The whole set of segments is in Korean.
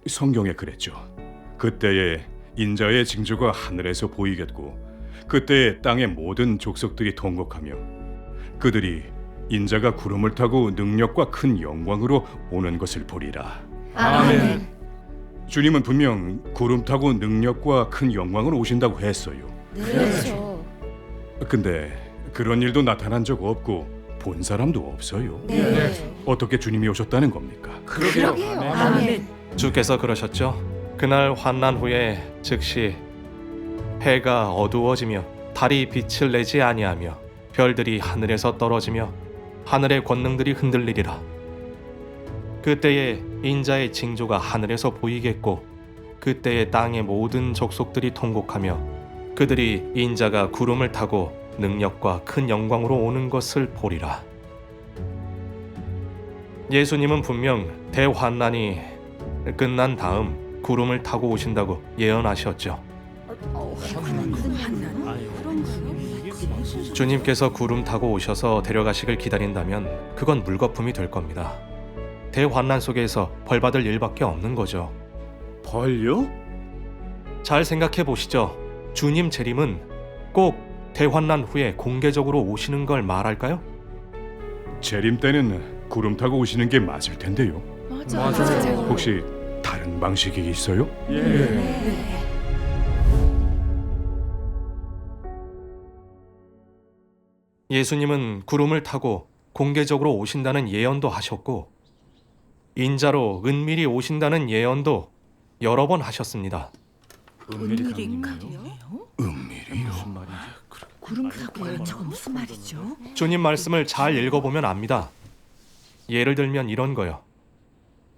성경에 그랬죠. 그때에 인자의 징조가 하늘에서 보이겠고 그때에 땅의 모든 족속들이 통곡하며 그들이 인자가 구름을 타고 능력과 큰 영광으로 오는 것을 보리라. 아멘. 주님은 분명 구름 타고 능력과 큰 영광으로 오신다고 했어요. 그렇죠. 근데 그런 일도 나타난 적 없고 본 사람도 없어요. 네. 어떻게 주님이 오셨다는 겁니까? 그러게요. 아멘. 주께서 그러셨죠. 그날 환난 후에 즉시 해가 어두워지며 달이 빛을 내지 아니하며 별들이 하늘에서 떨어지며 하늘의 권능들이 흔들리리라. 그때에 인자의 징조가 하늘에서 보이겠고 그때에 땅의 모든 족속들이 통곡하며 그들이 인자가 구름을 타고 능력과 큰 영광으로 오는 것을 보리라. 예수님은 분명 대환난이 끝난 다음 구름을 타고 오신다고 예언하셨죠. 주님께서 구름 타고 오셔서 데려가시길 기다린다면 그건 물거품이 될 겁니다. 대환난 속에서 벌받을 일밖에 없는 거죠. 벌요? 잘 생각해 보시죠. 주님 재림은 꼭 대환난 후에 공개적으로 오시는 걸 말할까요? 재림 때는 구름 타고 오시는 게 맞을 텐데요. 맞아요. 혹시 다른 방식이 있어요? 예수님은 구름을 타고 공개적으로 오신다는 예언도 하셨고 인자로 은밀히 오신다는 예언도 여러 번 하셨습니다. 은밀이요? 구름 타고요. 저건 무슨 말이죠? 주님 말씀을 잘 읽어보면 압니다. 예를 들면 이런 거요.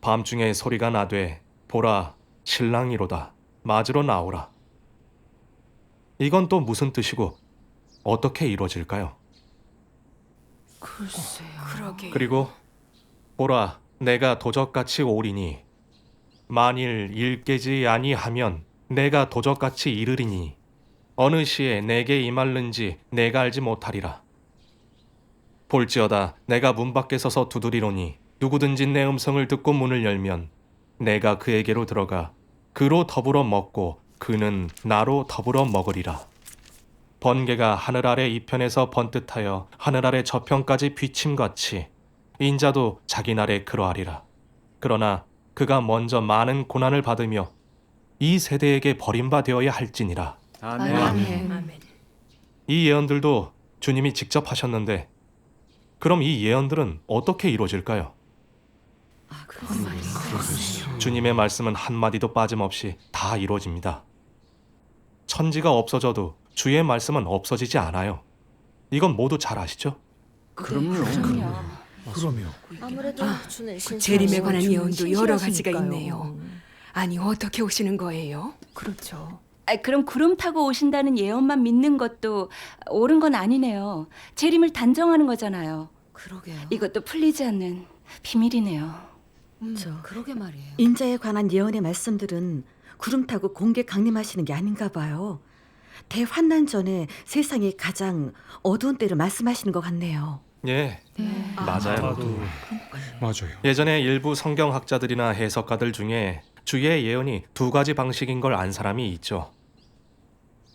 밤중에 소리가 나되 보라 신랑이로다 맞으러 나오라. 이건 또 무슨 뜻이고 어떻게 이루어질까요? 글쎄요. 그러게. 그리고 보라 내가 도적같이 오리니 만일 일깨지 아니하면 내가 도적같이 이르리니 어느 시에 내게 임할는지 내가 알지 못하리라. 볼지어다 내가 문 밖에 서서 두드리노니 누구든지 내 음성을 듣고 문을 열면 내가 그에게로 들어가 그로 더불어 먹고 그는 나로 더불어 먹으리라. 번개가 하늘 아래 이편에서 번듯하여 하늘 아래 저편까지 비침같이 인자도 자기 날에 그러하리라. 그러나 그가 먼저 많은 고난을 받으며 이 세대에게 버림받아야 할지니라. 아멘. 이 예언들도 주님이 직접 하셨는데 그럼 이 예언들은 어떻게 이루어질까요? 그건 말이죠. 주님의 말씀은 한마디도 빠짐없이 다 이루어집니다. 천지가 없어져도 주의 말씀은 없어지지 않아요. 이건 모두 잘 아시죠? 그럼요. 아무래도 주는 재림에 관한 예언도 여러 가지가 있네요. 아니 어떻게 오시는 거예요? 그렇죠. 그럼 구름 타고 오신다는 예언만 믿는 것도 옳은 건 아니네요. 재림을 단정하는 거잖아요. 그러게요. 이것도 풀리지 않는 비밀이네요. 그러게 말이에요. 인자에 관한 예언의 말씀들은 구름 타고 공개 강림하시는 게 아닌가 봐요. 대환난 전에 세상이 가장 어두운 때를 말씀하시는 것 같네요. 예, 맞아요. 맞아요. 예전에 일부 성경학자들이나 해석가들 중에 주의 예언이 두 가지 방식인 걸 안 사람이 있죠.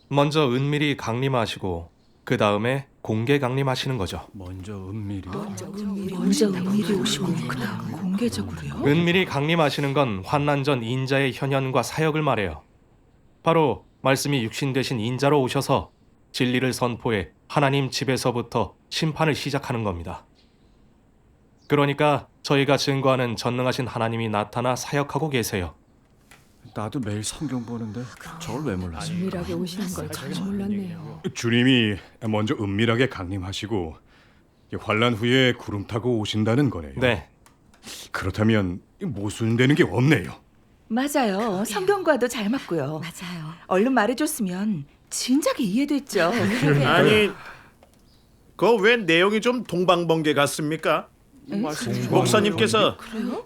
먼저 은밀히 강림하시고 그 다음에 공개 강림하시는 거죠. 먼저 은밀히요. 먼저 은밀히 오시고 그다음 공개적으로요? 은밀히 강림하시는 건 환난 전 인자의 현현과 사역을 말해요. 바로 말씀이 육신 되신 인자로 오셔서 진리를 선포해 하나님 집에서부터 심판을 시작하는 겁니다. 그러니까 저희가 증거하는 전능하신 하나님이 나타나 사역하고 계세요. 나도 매일 성경 보는데 저걸 왜 몰랐어? 은밀하게 오시는 걸 전혀 몰랐네요. 주님이 먼저 은밀하게 강림하시고 환란 후에 구름 타고 오신다는 거네요. 네, 그렇다면 모순되는 게 없네요. 맞아요. 성경과도 잘 맞고요. 맞아요. 얼른 말해줬으면 진작에 이해됐죠. 아니, 그 왜 내용이 좀 동방번개 같습니까? 목사님께서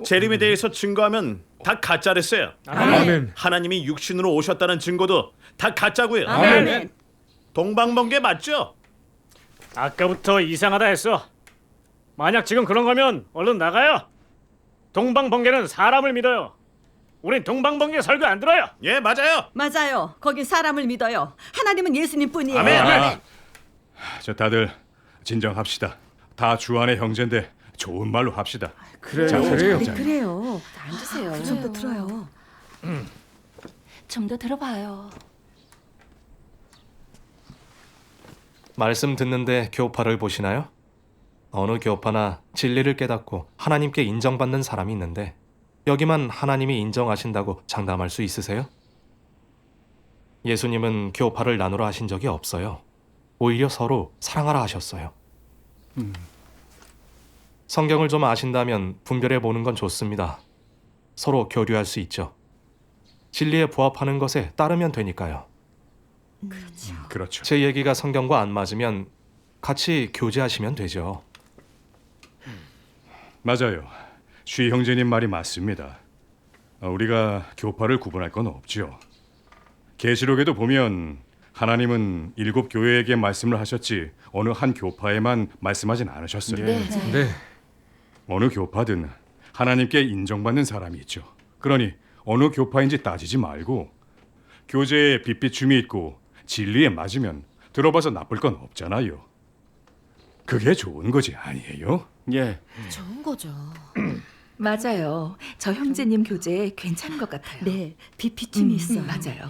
재림에 대해서 증거하면 다 가짜랬어요. 아멘. 하나님이 육신으로 오셨다는 증거도 다 가짜고요. 아멘. 동방번개 맞죠? 아까부터 이상하다 했어. 만약 지금 그런 거면 얼른 나가요. 동방번개는 사람을 믿어요. 우린 동방번개 설교 안 들어요. 예, 맞아요. 맞아요. 거긴 사람을 믿어요. 하나님은 예수님뿐이에요. 아멘, 아멘. 저 다들 진정합시다. 다 주안의 형제인데 좋은 말로 합시다. 그래요. 자, 그래요. 자, 그래요. 앉으세요. 좀 더 들어요. 좀 더 들어봐요. 말씀 듣는데 교파를 보시나요? 어느 교파나 진리를 깨닫고 하나님께 인정받는 사람이 있는데 여기만 하나님이 인정하신다고 장담할 수 있으세요? 예수님은 교파를 나누라 하신 적이 없어요. 오히려 서로 사랑하라 하셨어요. 성경을 좀 아신다면 분별해 보는 건 좋습니다. 서로 교류할 수 있죠. 진리에 부합하는 것에 따르면 되니까요. 그렇죠. 제 얘기가 성경과 안 맞으면 같이 교제하시면 되죠. 맞아요. 쉬 형제님 말이 맞습니다. 우리가 교파를 구분할 건 없지요. 계시록에도 보면 하나님은 7 교회에게 말씀을 하셨지 어느 한 교파에만 말씀하진 않으셨어요. 네. 어느 교파든 하나님께 인정받는 사람이 있죠. 그러니 어느 교파인지 따지지 말고 교제에 빛비춤이 있고 진리에 맞으면 들어봐서 나쁠 건 없잖아요. 그게 좋은 거지 아니에요? 예. 좋은 거죠. 맞아요. 저 형제님 교제 괜찮은 것 같아요. 네, 비피춤이 있어요. 맞아요.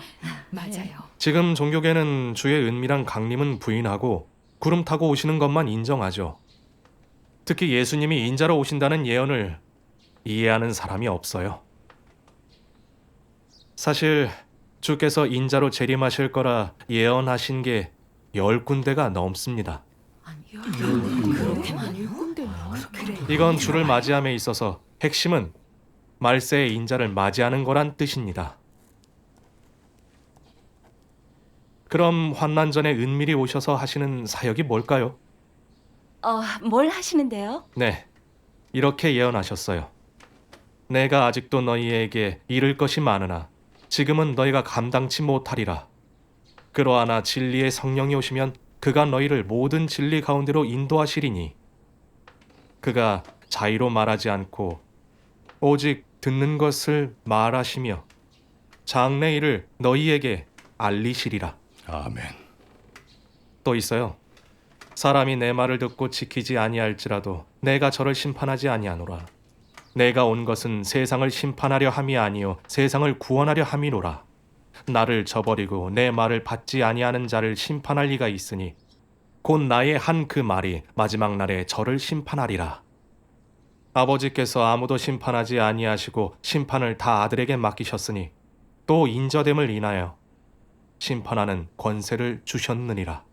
맞아요. 지금 종교계는 주의 은밀한 강림은 부인하고 구름 타고 오시는 것만 인정하죠. 특히 예수님이 인자로 오신다는 예언을 이해하는 사람이 없어요. 사실 주께서 인자로 재림하실 거라 예언하신 게 10군데가 넘습니다. 그렇게 많이 이건 주를 맞이함에 있어서 핵심은 말세의 인자를 맞이하는 거란 뜻입니다. 그럼 환난 전에 은밀히 오셔서 하시는 사역이 뭘까요? 뭘 하시는데요? 네, 이렇게 예언하셨어요. 내가 아직도 너희에게 이를 것이 많으나 지금은 너희가 감당치 못하리라. 그러하나 진리의 성령이 오시면 그가 너희를 모든 진리 가운데로 인도하시리니 그가 자의로 말하지 않고 오직 듣는 것을 말하시며 장래 일을 너희에게 알리시리라. 아멘. 또 있어요. 사람이 내 말을 듣고 지키지 아니할지라도 내가 저를 심판하지 아니하노라. 내가 온 것은 세상을 심판하려 함이 아니요 세상을 구원하려 함이로라. 나를 저버리고 내 말을 받지 아니하는 자를 심판할 리가 있으니 곧 나의 한 그 말이 마지막 날에 저를 심판하리라. 아버지께서 아무도 심판하지 아니하시고 심판을 다 아들에게 맡기셨으니 또 인자됨을 인하여 심판하는 권세를 주셨느니라.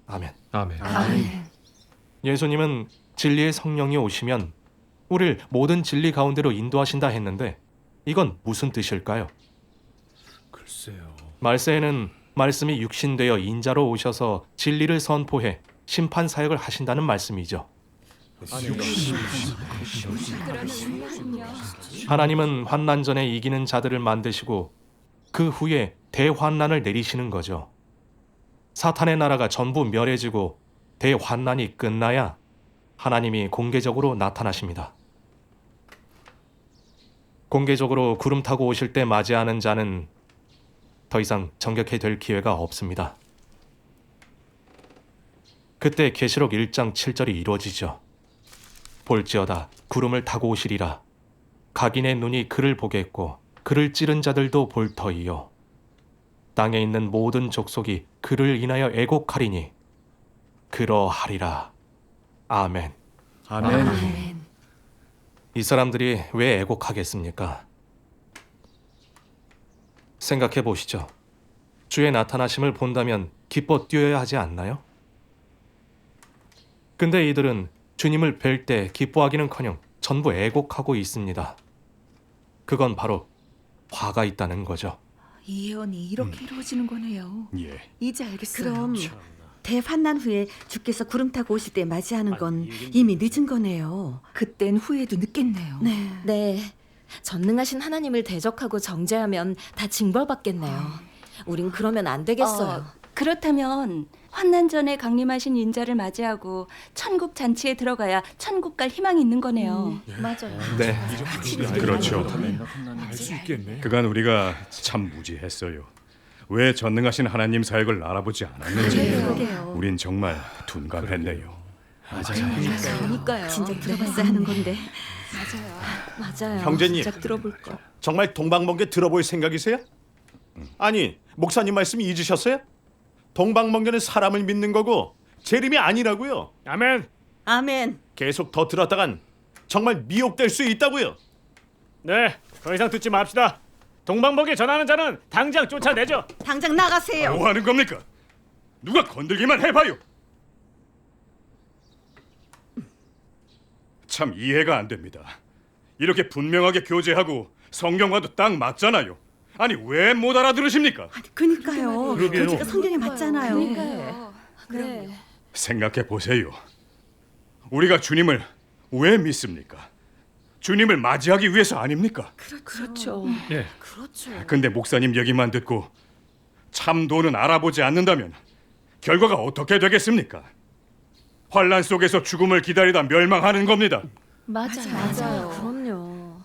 아멘. 아멘. 예수님은 진리의 성령이 오시면 우리를 모든 진리 가운데로 인도하신다 했는데 이건 무슨 뜻일까요? 글쎄요. 말세에는 말씀이 육신되어 인자로 오셔서 진리를 선포해 심판 사역을 하신다는 말씀이죠. 하나님은 환난 전에 이기는 자들을 만드시고 그 후에 대환난을 내리시는 거죠. 사탄의 나라가 전부 멸해지고 대환난이 끝나야 하나님이 공개적으로 나타나십니다. 공개적으로 구름 타고 오실 때 맞이하는 자는 더 이상 정결케 될 기회가 없습니다. 그때 계시록 1장 7절이 이루어지죠. 볼지어다 구름을 타고 오시리라. 각인의 눈이 그를 보겠고 그를 찌른 자들도 볼 터이요. 땅에 있는 모든 족속이 그를 인하여 애곡하리니 그러하리라. 아멘. 아멘. 이 사람들이 왜 애곡하겠습니까? 생각해 보시죠. 주의 나타나심을 본다면 기뻐 뛰어야 하지 않나요? 근데 이들은 주님을 뵐 때 기뻐하기는커녕 전부 애곡하고 있습니다. 그건 바로 화가 있다는 거죠. 이 예언이 이렇게 이루어지는 거네요. 예. 이제 알겠어요. 그럼 대환난 후에 주께서 구름 타고 오실 때 맞이하는 건 이미 늦은 거네요. 그땐 후회도 늦겠네요. 네. 네. 전능하신 하나님을 대적하고 정죄하면 다 징벌받겠네요. 우린 그러면 안 되겠어요. 그렇다면 환난 전에 강림하신 인자를 맞이하고 천국 잔치에 들어가야 천국 갈 희망이 있는 거네요. 맞아요. 네. 그렇죠. 수 있겠네. 그간 우리가 참 무지했어요. 왜 전능하신 하나님 사역을 알아보지 않았는지 우린 정말 둔감했네요. 그러니까요. 진짜 들어봤어야 하는 건데. 맞아요. 형제님, 진짜 들어볼 거. 정말 동방번개 들어볼 생각이세요? 아니, 목사님 말씀 잊으셨어요? 동방번개는 사람을 믿는 거고 재림이 아니라고요. 아멘. 아멘. 계속 더 들었다간 정말 미혹될 수 있다고요. 네, 더 이상 듣지 맙시다. 동방번개 전하는 자는 당장 쫓아내죠. 당장 나가세요. 뭐 하는 겁니까? 누가 건들기만 해봐요. 참 이해가 안 됩니다. 이렇게 분명하게 교제하고 성경과도 딱 맞잖아요. 아니 왜 못 알아들으십니까? 그니까요. 교제가 성경에 맞잖아요. 네. 생각해 보세요. 우리가 주님을 왜 믿습니까? 주님을 맞이하기 위해서 아닙니까? 그렇죠. 그렇죠. 근데 목사님 얘기만 듣고 참도는 알아보지 않는다면 결과가 어떻게 되겠습니까? 환란 속에서 죽음을 기다리다 멸망하는 겁니다. 맞아요. 그럼요.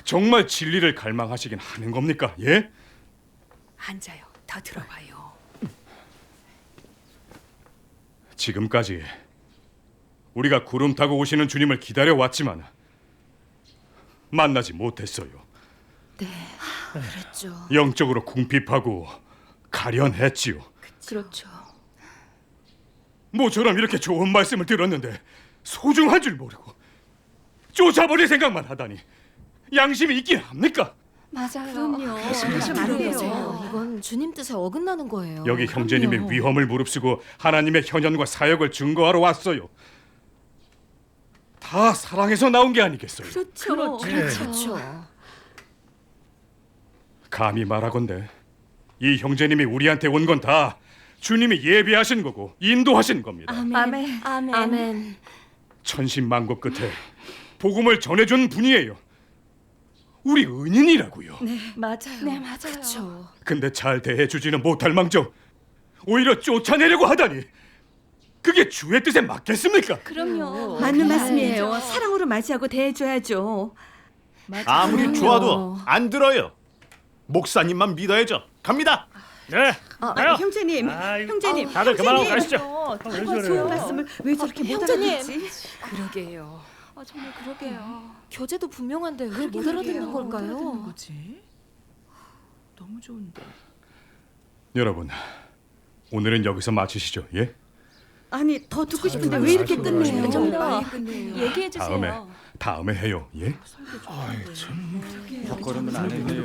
정말 진리를 갈망하시긴 하는 겁니까? 예? 앉아요. 더 들어봐요. 지금까지 우리가 구름 타고 오시는 주님을 기다려왔지만 만나지 못했어요. 그랬죠. 영적으로 궁핍하고 가련했지요. 그렇죠. 모처럼 이렇게 좋은 말씀을 들었는데 소중한 줄 모르고 쫓아버릴 생각만 하다니 양심이 있긴 합니까? 맞아요. 그래요. 이건 주님 뜻에 어긋나는 거예요. 여기 형제님의 위험을 무릅쓰고 하나님의 현현과 사역을 증거하러 왔어요. 다 사랑해서 나온 게 아니겠어요? 그렇죠. 감히 말하건대 이 형제님이 우리한테 온 건 다 주님이 예비하신 거고 인도하신 겁니다. 아멘. 아멘. 천신만고 끝에 복음을 전해준 분이에요. 우리 은인이라고요. 맞아요. 네, 맞아요. 그렇죠. 근데 잘 대해주지는 못할 망정 오히려 쫓아내려고 하다니 그게 주의 뜻에 맞겠습니까? 그럼요. 맞는 말씀이에요. 사랑으로 맞이하고 대해줘야죠. 아무리 좋아도 안 들어요. 목사님만 믿어야죠. 갑니다. 네, 가요. 형제님, 아이고, 형제님, 다들 그만하고 형제님. 가시죠. 정말 좋은 말씀을 왜 저렇게 못 알아듣지? 그러게요. 정말 그러게요. 교제도 분명한데 왜 못 알아듣는 걸까요? 거지? 너무 좋은데. 여러분 오늘은 여기서 마치시죠. 예? 아니 더 듣고 싶은데 왜 이렇게 끝내요? 좀 더 많이 끝내요. 얘기해 주세요. 다음에 해요. 예? 헛걸음은 안 했네요.